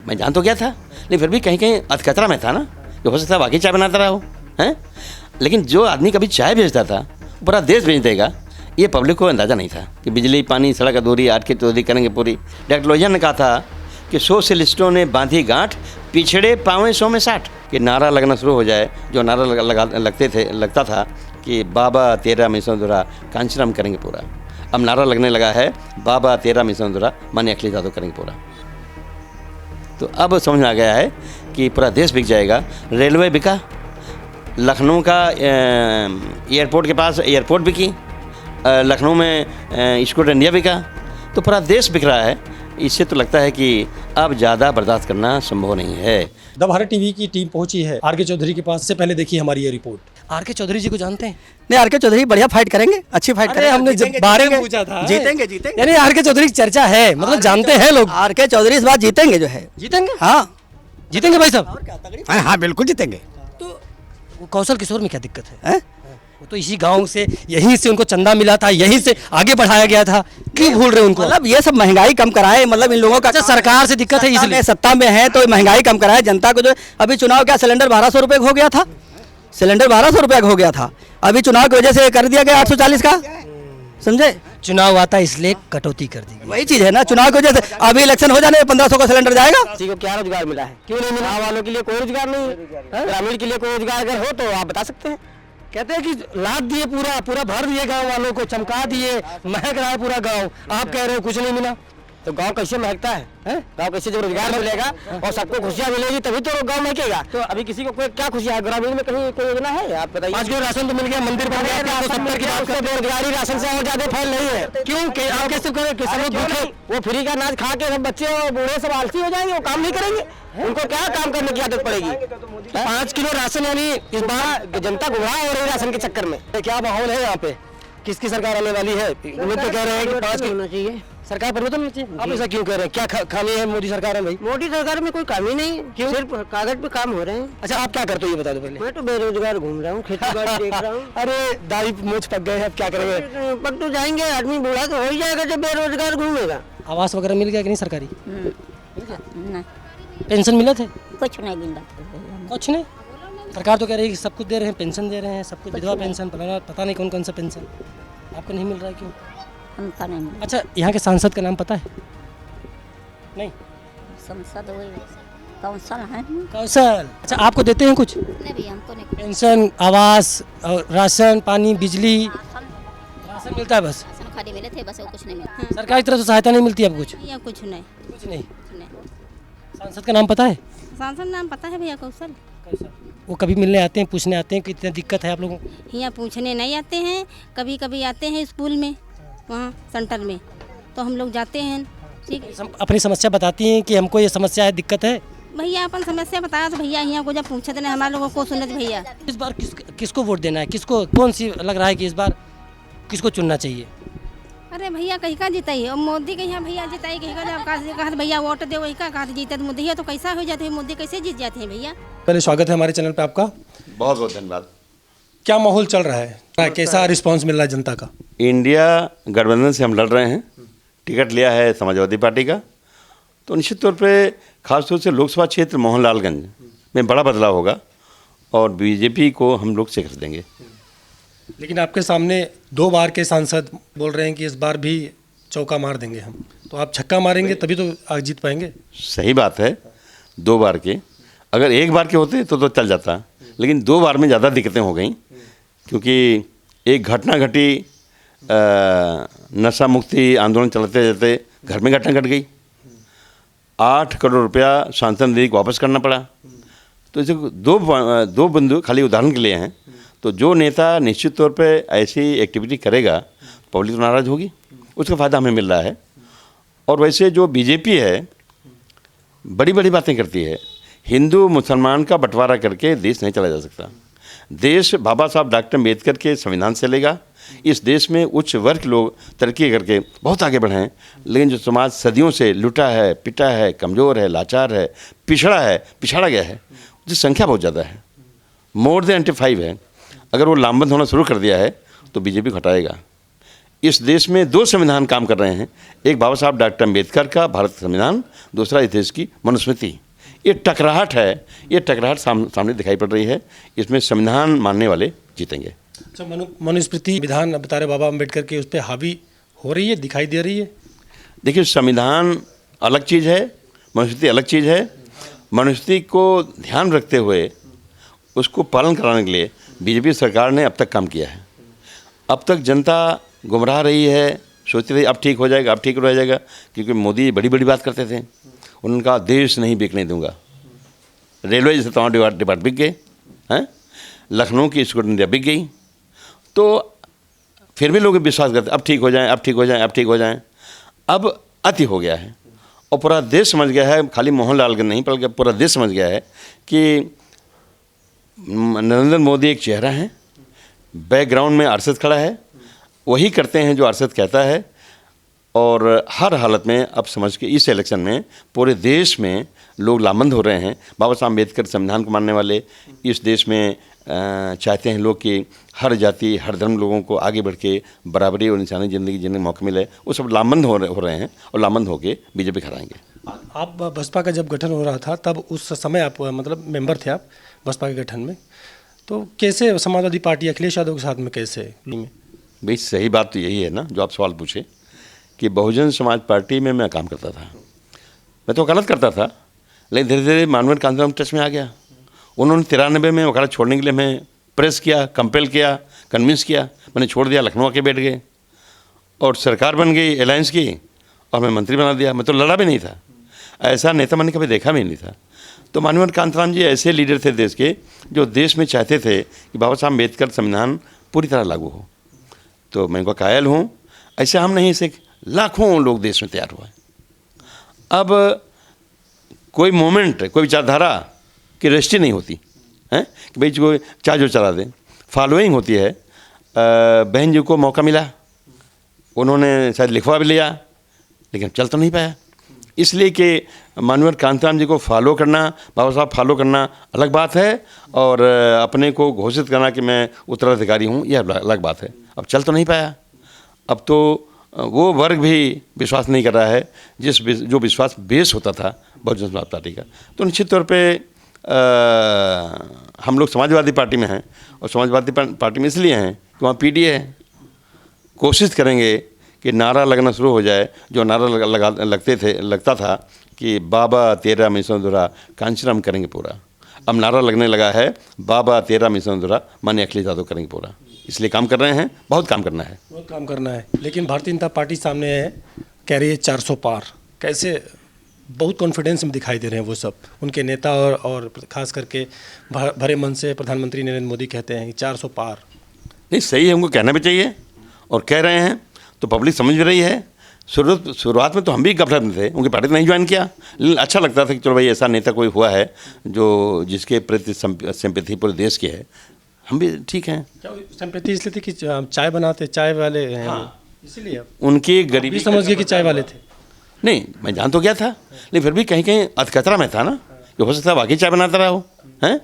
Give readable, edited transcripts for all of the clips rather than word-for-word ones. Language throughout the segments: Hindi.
मैं जान तो गया था, लेकिन फिर भी कहीं कहीं अधकतरा में था ना कि हो सकता है वाकई चाय बनाता रहा हो, हैं। लेकिन जो आदमी कभी चाय बेचता था पूरा देश बेच देगा, ये पब्लिक को अंदाज़ा नहीं था कि बिजली पानी सड़क अधूरी 8 की चौधरी करेंगे पूरी। डॉक्टर लोहिया ने कहा था कि सोशलिस्टों ने बांधी गांठ, पिछड़े पावें 100 में 60। कि नारा लगना शुरू हो जाए, जो नारा लगता था कि बाबा तेरा मिशन अधूरा, कांचीराम करेंगे पूरा। अब नारा लगने लगा है बाबा तेरा मिशन अधूरा, माने अखिलेश यादव करेंगे पूरा। तो अब समझ में आ गया है कि पूरा देश बिक जाएगा। रेलवे बिका, लखनऊ का एयरपोर्ट के पास एयरपोर्ट बिकी, लखनऊ में स्कूटर इंडिया बिका, तो पूरा देश बिक रहा है। इससे तो लगता है कि अब ज़्यादा बर्दाश्त करना संभव नहीं है। द भारत टीवी की टीम पहुंची है आर के चौधरी के पास। से पहले देखिए हमारी ये रिपोर्ट। आर के चौधरी जी को जानते हैं? नहीं, आर के चौधरी बढ़िया फाइट करेंगे, अच्छी फाइट करेंगे। हमने बारे में पूछा था। जीतेंगे यानी आर के चौधरी की चर्चा है, मतलब जानते हैं लोग। आर के चौधरी इस बार जीतेंगे, जो है जीतेंगे। हाँ जीतेंगे भाई साहब। हाँ बिल्कुल जीतेंगे। तो कौशल किशोर में क्या दिक्कत है? वो तो इसी गांव से, यहीं से उनको चंदा मिला था, यहीं से आगे बढ़ाया गया था, क्यों भूल रहे उनको? मतलब ये सब महंगाई कम कराए, मतलब इन लोगों का सरकार से दिक्कत है इसलिए। सत्ता में है तो महंगाई कम कराए जनता को। जो अभी चुनाव क्या सिलेंडर 1200 रुपये हो गया था, सिलेंडर 1200 रुपये हो गया था, अभी चुनाव की वजह से कर दिया गया 840 का, समझे? चुनाव आता इसलिए कटौती कर दी। वही चीज है ना, चुनाव की वजह से। अभी इलेक्शन हो जाने 1500 का सिलेंडर जाएगा। किसी को क्या रोजगार मिला है? क्यों नहीं मिला? वालों के लिए कोई रोजगार नहीं है, ग्रामीण के लिए कोई रोजगार अगर हो तो आप बता सकते हैं। कहते हैं कि लाद दिए, पूरा भर दिए गांव वालों को, चमका दिए, महक रहा है पूरा गांव। आप कह रहे हो कुछ नहीं मिला, तो गांव कैसे महकता है? गांव कैसे जब रोजगार मिलेगा और सबको खुशियां मिलेगी तभी तो गांव महकेगा। तो अभी किसी को कोई क्या खुशियां है? ग्रामीण में कहीं कोई योजना है? आप बताइए। 5 किलो राशन तो मिल गया, मंदिर बन गया, बेरोजगारी राशन से और ज्यादा फैल नहीं है। क्यों? आप कैसे करें? किसान भूखे, वो फ्री का अनाज खा के सब बच्चे और बूढ़े सब आलसी हो जाएंगे, वो काम नहीं करेंगे। उनको क्या काम करने की आदत पड़ेगी? 5 किलो राशन, यानी इस बार जनता गुमराह हो रही है राशन के चक्कर में। क्या माहौल है यहाँ पे? किसकी सरकार आने वाली है? उम्मीद तो कह रहे हैं कि 5 किलो होना चाहिए, सरकार परिवर्तन होना चाहिए। आप ऐसा क्यों कह रहे हैं? क्या खामी है मोदी सरकार में भाई? मोदी सरकार में कोई कमी नहीं, क्यों? सिर्फ कागज पे काम हो रहे हैं। अच्छा, आप क्या करते हो ये बता दो पहले। मैं तो बेरोजगार घूम रहा हूँ, खेती बाड़ी देख रहा हूँ। अरे दाढ़ी मूंछ पक गए हैं, अब क्या करेंगे? पक तो जाएंगे, आदमी बूढ़ा तो हो ही जाएगा जब बेरोजगार घूमेगा। आवास वगैरह मिल गया कि नहीं सरकारी? नहीं, पेंशन मिला थे? कुछ नहीं गिनता। कुछ नहीं। सरकार तो कह रही है कि सब कुछ दे रहे हैं, पेंशन दे रहे हैं, सब कुछ, विधवा पेंशन, पता नहीं कौन कौन सा पेंशन। आपको नहीं मिल रहा है, क्यों? हमका नहीं मिला। अच्छा, यहाँ के सांसद का नाम पता है? नहीं। संसद वही कौशल है। कौशल। अच्छा, आपको देते हैं कुछ? नहीं भैया, हमको नहीं। पेंशन, आवास, और राशन पानी, बिजली? राशन मिलता है बस? राशन खाली मिले थे बस, और कुछ नहीं मिला। सरकार की तरफ से सहायता नहीं मिलती है अब कुछ? या कुछ नहीं। कुछ नहीं। सांसद का नाम पता है? सांसद नाम पता है भैया, कौशल। वो कभी मिलने आते हैं, पूछने आते हैं कि इतनी दिक्कत है आप लोगों को? यहाँ पूछने नहीं आते हैं, कभी कभी आते हैं स्कूल में, वहाँ सेंटर में, तो हम लोग जाते हैं। ठीक, अपनी समस्या बताती हैं कि हमको ये समस्या है, दिक्कत है। भैया अपन समस्या बताया तो भैया यहाँ को जब पूछते हैं हमारे लोगों को सुनते भैया। इस बार किसको वोट देना है? किसको, कौन सी लग रहा है कि इस बार किसको चुनना चाहिए? अरे भैया कहीं का जीताई, और मोदी के यहाँ भैया जीताई, कहीं का कहा भैया वोट दे, वही का जीते तो मोदी है, तो कैसा हो जाते हैं? मोदी कैसे जीत जाते हैं भैया? पहले स्वागत है हमारे चैनल पे आपका। बहुत बहुत धन्यवाद। क्या माहौल चल रहा है, कैसा रिस्पांस मिल रहा है जनता का? इंडिया गठबंधन से हम लड़ रहे हैं, टिकट लिया है समाजवादी पार्टी का, तो निश्चित तौर पे खासतौर से लोकसभा क्षेत्र मोहनलालगंज में बड़ा बदलाव होगा और बीजेपी को हम लोग से खरीद देंगे। लेकिन आपके सामने 2 बार के सांसद बोल रहे हैं कि इस बार भी चौका मार देंगे हम, तो आप छक्का मारेंगे तभी तो आगे जीत पाएंगे। सही बात है, 2 बार के, अगर 1 बार के होते तो चल जाता, लेकिन 2 बार में ज़्यादा दिक्कतें हो गई, क्योंकि एक घटना घटी, नशा मुक्ति आंदोलन चलते चलते घर में घटना घट गई, 8 करोड़ रुपया सांसद निधि को वापस करना पड़ा। तो इसे दो बिंदु खाली उदाहरण के लिए हैं। तो जो नेता निश्चित तौर पे ऐसी एक्टिविटी करेगा, पब्लिक तो नाराज़ होगी, उसका फ़ायदा हमें मिल रहा है। और वैसे जो बीजेपी है बड़ी बड़ी बातें करती है, हिंदू मुसलमान का बंटवारा करके देश नहीं चला जा सकता। देश बाबा साहब डॉक्टर अम्बेडकर के संविधान से चलेगा। इस देश में उच्च वर्ग लोग तरक्की करके बहुत आगे बढ़े हैं, लेकिन जो समाज सदियों से लुटा है, पिटा है, कमज़ोर है, लाचार है, पिछड़ा गया है, उसकी संख्या बहुत ज़्यादा है, मोर देन 95 है। अगर वो लामबंद होना शुरू कर दिया है तो बीजेपी घटाएगा। इस देश में दो संविधान काम कर रहे हैं, एक बाबा साहब डॉक्टर अम्बेडकर का भारत संविधान, दूसरा इस देश की मनुस्मृति। ये टकराहट है, ये टकराहट सामने दिखाई पड़ रही है। इसमें संविधान मानने वाले जीतेंगे। अच्छा, मनुस्मृति विधान बता रहे बाबा अम्बेडकर के, उस पर हावी हो रही है, दिखाई दे रही है? देखिए, संविधान अलग चीज़ है, मनुस्मृति अलग चीज़ है। मनुस्मृति को ध्यान रखते हुए उसको पालन कराने के लिए बीजेपी सरकार ने अब तक काम किया है। अब तक जनता गुमराह रही है, सोचती रही अब ठीक हो जाएगा, अब ठीक हो जाएगा, क्योंकि मोदी बड़ी बड़ी बात करते थे। उन्होंने कहा देश नहीं बिकने दूंगा। रेलवे जैसे तमाम डिपार्ट बिक गए हैं, लखनऊ की स्कूटर इंडिया बिक गई, तो फिर भी लोग विश्वास करते अब ठीक हो जाएं, अब ठीक हो जाएं, अब ठीक हो जाएं। अब अति हो गया है और पूरा देश समझ गया है, खाली मोहनलाल का नहीं बल्कि पूरा देश समझ गया है कि नरेंद्र मोदी एक चेहरा है, बैकग्राउंड में अरशद खड़ा है, वही करते हैं जो अरशद कहता है। और हर हालत में अब समझ के इस इलेक्शन में पूरे देश में लोग लामबंद हो रहे हैं। बाबा साहब अम्बेडकर संविधान को मानने वाले इस देश में चाहते हैं लोग कि हर जाति हर धर्म लोगों को आगे बढ़ के बराबरी और इंसानी ज़िंदगी जीने का मौका मिले, वो सब लामबंद हो रहे हैं और लामबंद होकर बीजेपी खराएंगे। आप बसपा का जब गठन हो रहा था तब उस समय आप मतलब मेंबर थे आप बसपा के गठन में, तो कैसे समाजवादी पार्टी अखिलेश यादव के साथ में कैसे? भाई सही बात तो यही है ना जो आप सवाल पूछे कि बहुजन समाज पार्टी में मैं काम करता था। मैं तो वकालत करता था, लेकिन धीरे धीरे मानवेंद्र कांताराम टच में आ गया। उन्होंने 93 में वकालत छोड़ने के लिए मैं प्रेस किया, कंपेल किया, कन्विंस किया, मैंने छोड़ दिया, लखनऊ आके बैठ गए और सरकार बन गई अलायंस की और मैं मंत्री बना दिया। मैं तो लड़ा भी नहीं था, ऐसा नेता मैंने कभी देखा भी नहीं था। तो मानवेंद्र कांताराम जी ऐसे लीडर थे देश के जो देश में चाहते थे कि बाबा साहब अम्बेडकर संविधान पूरी तरह लागू हो। तो मैं उनका कायल हूँ। ऐसे हम नहीं, से लाखों लोग देश में तैयार हुए। अब कोई मोमेंट, कोई विचारधारा की रजिस्ट्री नहीं होती है कि भाई कोई चाहे जो चला दें, फॉलोइंग होती है। बहन जी को मौका मिला, उन्होंने शायद लिखवा भी लिया, लेकिन चल तो नहीं पाया, इसलिए कि मानवेंद्र कांताराम जी को फॉलो करना, बाबा साहब फॉलो करना अलग बात है और अपने को घोषित करना कि मैं उत्तराधिकारी हूँ, यह अलग बात है। अब चल तो नहीं पाया। अब तो वो वर्ग भी विश्वास नहीं कर रहा है जो विश्वास बेस होता था बहुजन समाज पार्टी का। तो निश्चित तौर पे हम लोग समाजवादी पार्टी में हैं और समाजवादी पार्टी में इसलिए हैं कि वहाँ पीडीए है। कोशिश करेंगे कि नारा लगना शुरू हो जाए, जो नारा लगता था कि बाबा तेरा मिशन अधूरा कांचीराम करेंगे पूरा। अब नारा लगने लगा है बाबा तेरा मिशन अधूरा माननीय अखिलेश यादव करेंगे पूरा। इसलिए काम कर रहे हैं, बहुत काम करना है, बहुत काम करना है। लेकिन भारतीय जनता पार्टी सामने है, कह रही है 400 पार। कैसे? बहुत कॉन्फिडेंस में दिखाई दे रहे हैं वो सब, उनके नेता और खास करके भरे मन से प्रधानमंत्री नरेंद्र मोदी कहते हैं कि 400 पार। नहीं, सही है, उनको कहना भी चाहिए और कह रहे हैं तो पब्लिक समझ भी रही है। शुरुआत में तो हम भी गफलत में थे, उनकी पार्टी ने नहीं ज्वाइन किया, लेकिन अच्छा लगता था कि चलो भाई ऐसा नेता कोई हुआ है जो जिसके प्रति सिंपैथी पूरे देश की है, हम भी ठीक हैं। क्या सिंपैथी इसलिए थी कि चाय बनाते, चाय वाले हैं? हाँ, इसीलिए उनकी गरीबी समझ गए कि चाय वाले थे। नहीं, मैं जान तो गया था, लेकिन फिर भी कहीं कहीं अधखतरा में था ना कि हो सकता है वाकई चाय बनाता रहा हो, हैं।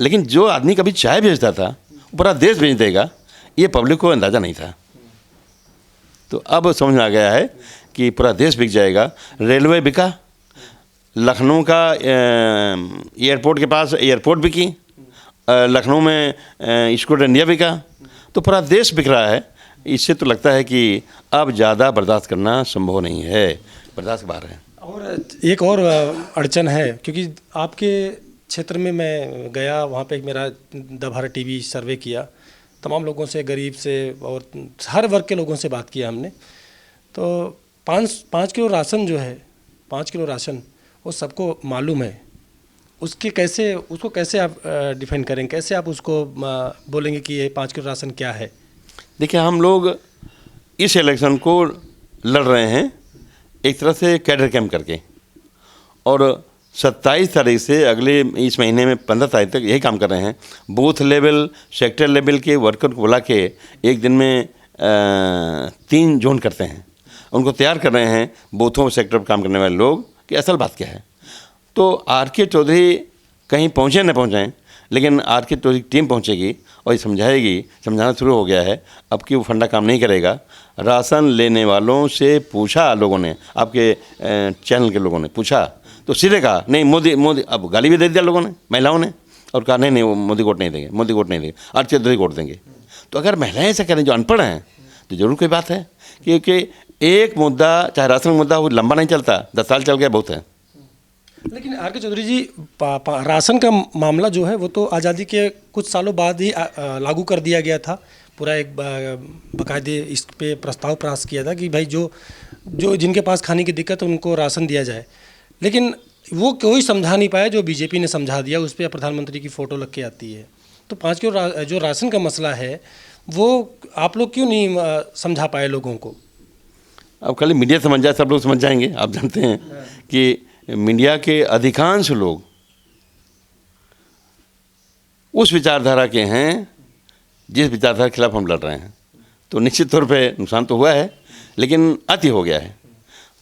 लेकिन जो आदमी कभी चाय बेचता था पूरा देश बेच देगा, ये पब्लिक को अंदाज़ा नहीं था। तो अब समझ में आ गया है कि पूरा देश बिक जाएगा। रेलवे बिका, लखनऊ का एयरपोर्ट के पास एयरपोर्ट बिकी, लखनऊ में स्कूटर इंडिया बिका, तो पूरा देश बिक रहा है। इससे तो लगता है कि अब ज़्यादा बर्दाश्त करना संभव नहीं है, बर्दाश्त बाहर है। और एक और अड़चन है, क्योंकि आपके क्षेत्र में मैं गया, वहाँ पे मेरा द भारत टीवी सर्वे किया, तमाम लोगों से, गरीब से और हर वर्ग के लोगों से बात किया हमने। तो 5 किलो राशन जो है, 5 किलो राशन वो सबको मालूम है। उसको कैसे आप डिफाइन करेंगे, कैसे आप उसको बोलेंगे कि ये 5 किलो राशन क्या है? देखिए, हम लोग इस इलेक्शन को लड़ रहे हैं एक तरह से कैडर कैंप करके, और 27 तारीख से अगले इस महीने में 15 तारीख तक यही काम कर रहे हैं। बूथ लेवल, सेक्टर लेवल के वर्कर को बुला के एक दिन में 3 जोन करते हैं, उनको तैयार कर रहे हैं बूथों सेक्टर पर काम करने वाले लोग कि असल बात क्या है। तो आर के चौधरी कहीं पहुँचे न पहुँचें, लेकिन आर के चौधरी टीम पहुँचेगी और ये समझाना शुरू हो गया है अब कि वो फंडा काम नहीं करेगा। राशन लेने वालों से पूछा लोगों ने, आपके चैनल के लोगों ने पूछा तो सीधे कहा नहीं मोदी। अब गाली भी दे दिया लोगों ने, महिलाओं ने, और कहा नहीं वो मोदी वोट नहीं देंगे, अर्चना चौधरी वोट देंगे। तो अगर महिलाएं ऐसा करें जो अनपढ़ हैं तो ज़रूर कोई बात है, क्योंकि एक मुद्दा चाहे राशन मुद्दा वो लंबा नहीं चलता, 10 साल चल गया बहुत है। लेकिन आर के चौधरी जी, राशन का मामला जो है वो तो आज़ादी के कुछ सालों बाद ही लागू कर दिया गया था। पूरा एक बाकायदे इस पे प्रस्ताव पास किया था कि भाई जो जिनके पास खाने की दिक्कत है उनको राशन दिया जाए, लेकिन वो कोई समझा नहीं पाया। जो बीजेपी ने समझा दिया उस पर प्रधानमंत्री की फ़ोटो लग के आती है। तो 5 किलो जो राशन का मसला है वो आप लोग क्यों नहीं समझा पाए लोगों को? अब खाली मीडिया समझ जाए, सब लोग समझ जाएंगे। आप जानते हैं कि मीडिया के अधिकांश लोग उस विचारधारा के हैं जिस विचारधारा के खिलाफ हम लड़ रहे हैं। तो निश्चित तौर पे नुकसान तो हुआ है, लेकिन अति हो गया है।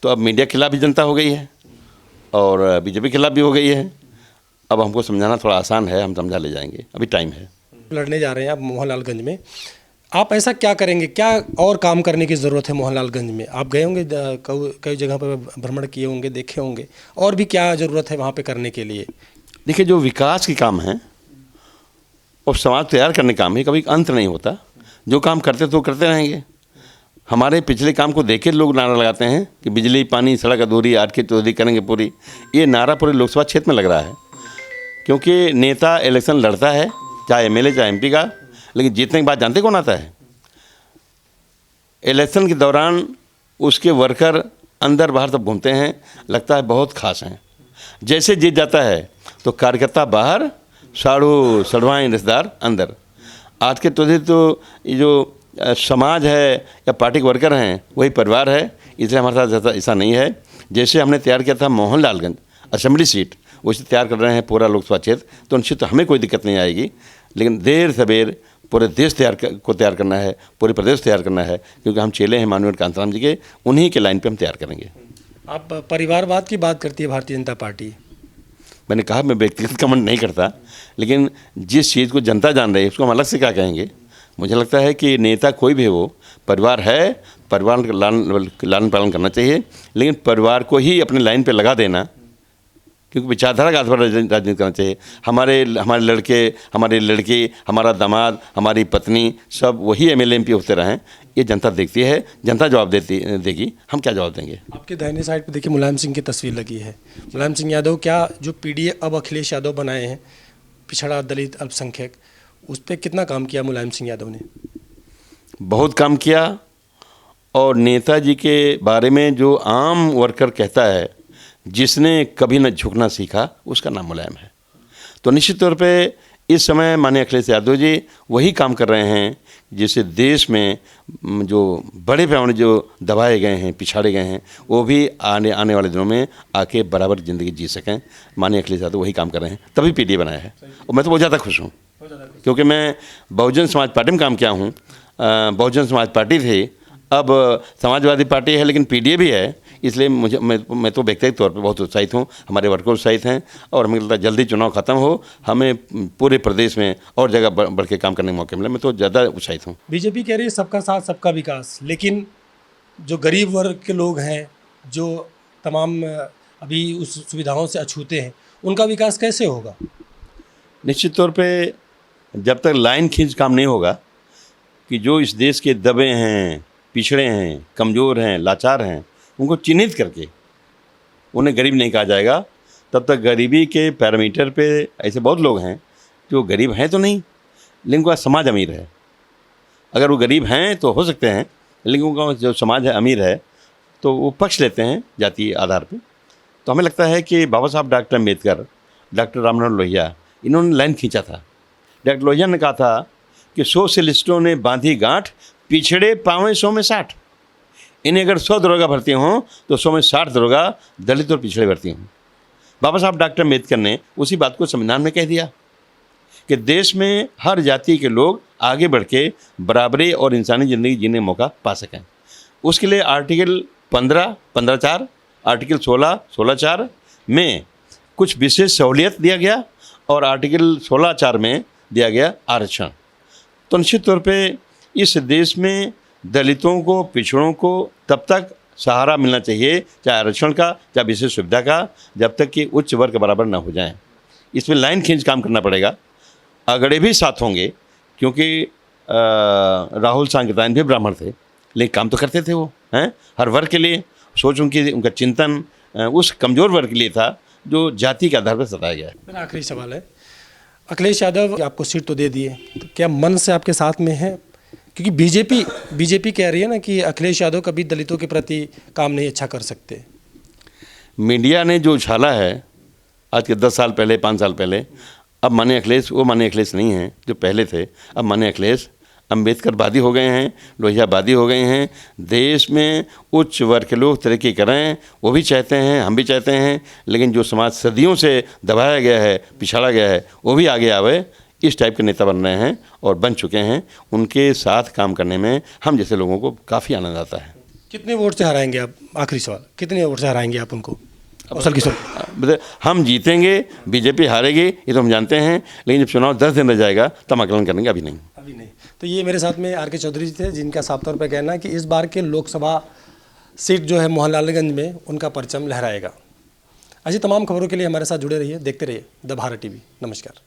तो अब मीडिया के खिलाफ भी जनता हो गई है और बीजेपी के खिलाफ भी हो गई है। अब हमको समझाना थोड़ा आसान है, हम समझा ले जाएंगे, अभी टाइम है। लड़ने जा रहे हैं आप मोहनलालगंज में, आप ऐसा क्या करेंगे, क्या और काम करने की ज़रूरत है मोहनलालगंज में? आप गए होंगे, कई जगह पर भ्रमण किए होंगे, देखे होंगे, और भी क्या ज़रूरत है वहाँ पे करने के लिए? देखिए, जो विकास के काम हैं और समाज तैयार करने काम है, कभी अंत नहीं होता। जो काम करते तो करते रहेंगे। हमारे पिछले काम को देख के लोग नारा लगाते हैं कि बिजली, पानी, सड़क, अधूरी, आज की चौधरी करेंगे पूरी। ये नारा पूरे लोकसभा क्षेत्र में लग रहा है, क्योंकि नेता इलेक्शन लड़ता है, चाहे एमएलए चाहे एमपी का, लेकिन जीतने के बाद जानते कौन आता है? इलेक्शन के दौरान उसके वर्कर अंदर बाहर सब घूमते हैं, लगता है बहुत खास हैं। जैसे जीत जाता है तो कार्यकर्ता बाहर, साड़ू सड़वाएँ रिश्तेदार अंदर। आज के चौधरी तो ये जो समाज है या पार्टी के वर्कर हैं वही परिवार है, इसलिए हमारे साथ ऐसा नहीं है। जैसे हमने तैयार किया था मोहनलालगंज असेंबली सीट, वैसे तैयार कर रहे हैं पूरा लोकसभा क्षेत्र। तो निश्चित हमें कोई दिक्कत नहीं आएगी, लेकिन देर सवेर पूरे देश तैयार करना है, पूरे प्रदेश तैयार करना है, क्योंकि हम चेले हैं माननीय कांताराम जी के, उन्हीं के लाइन पे हम तैयार करेंगे। आप परिवारवाद की बात करती है भारतीय जनता पार्टी। मैंने कहा मैं व्यक्तिगत कमेंट नहीं करता, लेकिन जिस चीज़ को जनता जान रही है उसको हम अलग से क्या कहेंगे। मुझे लगता है कि नेता कोई भी हो, परिवार है, परिवार का लालन पालन करना चाहिए, लेकिन परिवार को ही अपने लाइन पे लगा देना, क्योंकि विचारधारा का आधार पर राजनीति करना चाहिए। हमारे लड़के, हमारी लड़की, हमारा दामाद, हमारी पत्नी, सब वही एमएलए एमपी होते रहें, ये जनता देखती है, जनता जवाब देगी, हम क्या जवाब देंगे। आपके दाहिने साइड पे देखिए मुलायम सिंह की तस्वीर लगी है। मुलायम सिंह यादव, क्या जो पीडीए अब अखिलेश यादव बनाए हैं, पिछड़ा दलित अल्पसंख्यक, उस पर कितना काम किया मुलायम सिंह यादव ने? बहुत काम किया। और नेताजी के बारे में जो आम वर्कर कहता है, जिसने कभी न झुकना सीखा, उसका नाम मुलायम है। तो निश्चित तौर पे इस समय माननीय अखिलेश यादव जी वही काम कर रहे हैं जिससे देश में जो बड़े पैमाने जो दबाए गए हैं, पिछाड़े गए हैं, वो भी आने वाले दिनों में आके बराबर ज़िंदगी जी सकें। माननीय अखिलेश यादव वही काम कर रहे हैं, तभी पीडीए बनाया है। और मैं तो बहुत ज़्यादा खुश हूँ, क्योंकि मैं बहुजन समाज पार्टी में काम किया हूँ। बहुजन समाज पार्टी थी, अब समाजवादी पार्टी है, लेकिन पीडीए भी है। इसलिए मैं तो व्यक्तिगत तौर पे बहुत उत्साहित हूँ, हमारे वर्कर उत्साहित हैं, और हमें लगता है जल्दी चुनाव खत्म हो, हमें पूरे प्रदेश में और जगह बढ़ के काम करने का मौका मिले। मैं तो ज़्यादा उत्साहित हूँ। बीजेपी कह रही है सबका साथ सबका विकास, लेकिन जो गरीब वर्ग के लोग हैं, जो तमाम अभी उस सुविधाओं से अछूते हैं, उनका विकास कैसे होगा? निश्चित तौर पे जब तक लाइन खींच काम नहीं होगा कि जो इस देश के दबे हैं, पिछड़े हैं, कमज़ोर हैं, लाचार हैं, उनको चिन्हित करके उन्हें गरीब नहीं कहा जाएगा, तब तक गरीबी के पैरामीटर पे ऐसे बहुत लोग हैं जो गरीब हैं तो नहीं, लेकिन उनका समाज अमीर है। अगर वो गरीब हैं तो हो सकते हैं, लेकिन उनका जो समाज है अमीर है, तो वो पक्ष लेते हैं जातीय आधार पे। तो हमें लगता है कि बाबा साहब डॉक्टर अम्बेडकर, डॉक्टर राम मनोहर लोहिया, इन्होंने लाइन खींचा था। डॉक्टर लोहिया ने कहा था कि सोशलिस्टों ने बांधी गांठ, पिछड़े पावें 100 में 60। इन्हें अगर 100 दरोगा भर्ती हों तो 100 में 60 दरोगा दलित और पिछड़े भर्ती हों। बाबा साहब डॉक्टर अम्बेडकर ने उसी बात को संविधान में कह दिया कि देश में हर जाति के लोग आगे बढ़ के बराबरी और इंसानी ज़िंदगी जीने का मौका पा सकें। उसके लिए आर्टिकल 15(4), आर्टिकल 16(4) में कुछ विशेष सहूलियत दिया गया, और आर्टिकल 16(4) में दिया गया आरक्षण। तो निश्चित तौर पे इस देश में दलितों को, पिछड़ों को तब तक सहारा मिलना चाहिए, चाहे आरक्षण का, चाहे विशेष सुविधा का, जब तक कि उच्च वर्ग के बराबर ना हो जाएं। इसमें लाइन खींच काम करना पड़ेगा। अगड़े भी साथ होंगे, क्योंकि राहुल सांकृत्यायन भी ब्राह्मण थे, लेकिन काम तो करते थे वो, हैं, हर वर्ग के लिए। सोच उनका चिंतन उस कमज़ोर वर्ग के लिए था जो जाति के आधार पर सताया गया है। मेरा आखिरी सवाल है, अखिलेश यादव आपको सीट तो दे दिए, तो क्या मन से आपके साथ में है? क्योंकि बीजेपी कह रही है ना कि अखिलेश यादव कभी दलितों के प्रति काम नहीं अच्छा कर सकते। मीडिया ने जो उछाला है आज के 10 साल पहले, 5 साल पहले, अब माने अखिलेश वो माने अखिलेश नहीं हैं जो पहले थे। अब माने अखिलेश अम्बेडकरवादी हो गए हैं, लोहियावादी हो गए हैं। देश में उच्च वर्ग के लोग तरक्की करें, वो भी चाहते हैं, हम भी चाहते हैं, लेकिन जो समाज सदियों से दबाया गया है, पिछाड़ा गया है, वो भी आगे आवे। इस टाइप के नेता बन रहे हैं और बन चुके हैं। उनके साथ काम करने में हम जैसे लोगों को काफ़ी आनंद आता है। कितने वोट से हराएंगे आप? आखिरी सवाल, कितने वोट से हराएंगे आप उनको? कौशल किशोर। हम जीतेंगे, बीजेपी हारेगी, ये तो हम जानते हैं, लेकिन जब चुनाव 10 दिन रह जाएगा तब आकलन करेंगे, अभी नहीं। अभी नहीं। तो ये मेरे साथ में आर के चौधरी जी थे, जिनका साफ तौर पर कहना है कि इस बार के लोकसभा सीट जो है मोहनलालगंज में उनका परचम लहराएगा। ऐसी तमाम खबरों के लिए हमारे साथ जुड़े रहिए, देखते रहिए द भारत टीवी। नमस्कार।